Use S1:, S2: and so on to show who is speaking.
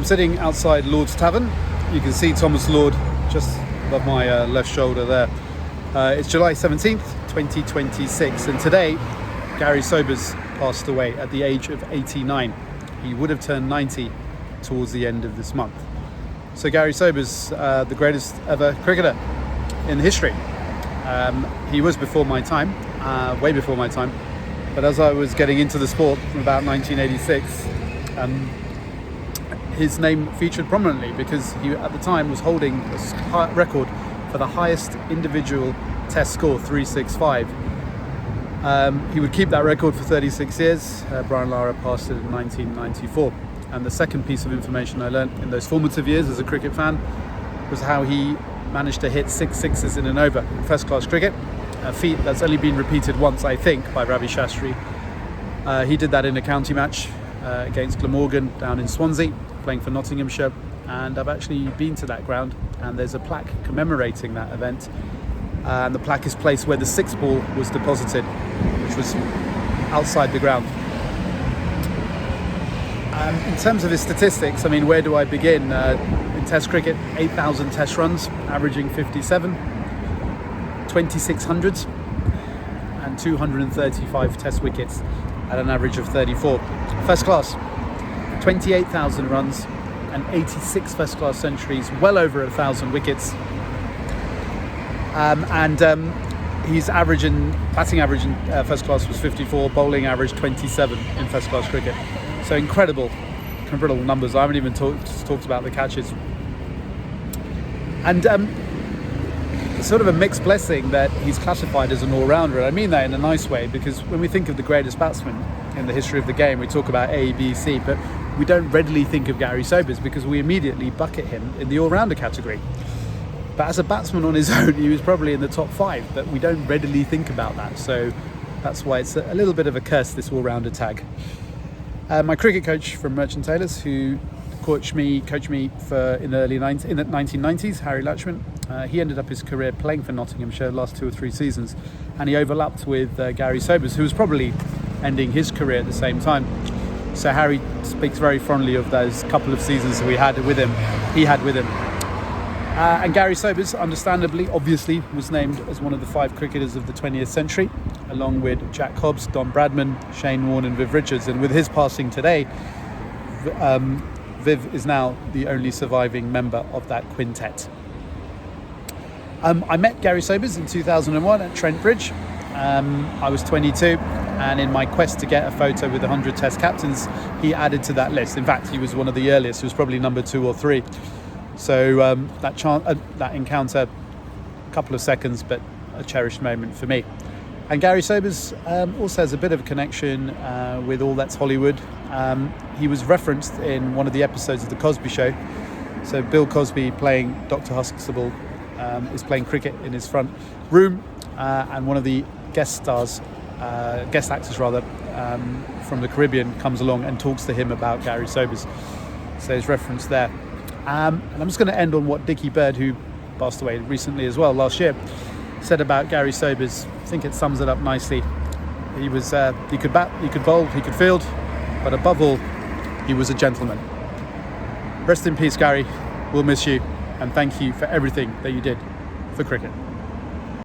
S1: sitting outside Lord's Tavern. You can see Thomas Lord just above my left shoulder there. It's July 17th, 2026, and today Gary Sobers passed away at the age of 89. He would have turned 90 towards the end of this month. So Gary Sobers, the greatest ever cricketer in history. He was before my time, way before my time, but as I was getting into the sport from about 1986, his name featured prominently because he at the time was holding a record for the highest individual test score, 365. He would keep that record for 36 years. Brian Lara passed it in 1994. And the second piece of information I learned in those formative years as a cricket fan was how he managed to hit 6 sixes in an over in first class cricket, a feat that's only been repeated once, I think, by Ravi Shastri. He did that in a county match against Glamorgan down in Swansea, playing for Nottinghamshire, and I've actually been to that ground, and there's a plaque commemorating that event, and the plaque is placed where the sixth ball was deposited, which was outside the ground. In terms of his statistics, I mean, where do I begin? In Test cricket, 8,000 Test runs, averaging 57, 2,600s, and 235 Test wickets at an average of 34. First class, 28,000 runs and 86 first class centuries, well over 1,000 wickets. He's batting average in first class was 54, bowling average 27 in first class cricket. So incredible numbers. I haven't even talked about the catches. And it's sort of a mixed blessing that he's classified as an all-rounder. And I mean that in a nice way, because when we think of the greatest batsman in the history of the game, we talk about A, B, C, but we don't readily think of Gary Sobers because we immediately bucket him in the all-rounder category. But as a batsman on his own, he was probably in the top 5, but we don't readily think about that. So that's why it's a little bit of a curse, this all-rounder tag. My cricket coach from Merchant Taylors, who coached me in the 1990s, Harry Latchman, he ended up his career playing for Nottinghamshire the last 2 or 3 seasons, and he overlapped with Gary Sobers, who was probably ending his career at the same time. So Harry speaks very fondly of those couple of seasons he had with him. And Gary Sobers, understandably, obviously, was named as one of the 5 cricketers of the 20th century, along with Jack Hobbs, Don Bradman, Shane Warne and Viv Richards. And with his passing today, Viv is now the only surviving member of that quintet. I met Gary Sobers in 2001 at Trent Bridge. I was 22, and in my quest to get a photo with 100 Test captains, he added to that list. In fact, he was one of the earliest. He was probably number 2 or 3. So that encounter, a couple of seconds, but a cherished moment for me. And Gary Sobers also has a bit of a connection with All That's Hollywood. He was referenced in one of the episodes of The Cosby Show. So Bill Cosby, playing Dr. Huxtable, is playing cricket in his front room, and one of the guest actors from the Caribbean comes along and talks to him about Gary Sobers. So he's referenced there. And I'm just going to end on what Dickie Bird, who passed away recently as well, last year, said about Gary Sobers. I think it sums it up nicely. He could bat, he could bowl, he could field, but above all, he was a gentleman. Rest in peace, Gary. We'll miss you, and thank you for everything that you did for cricket.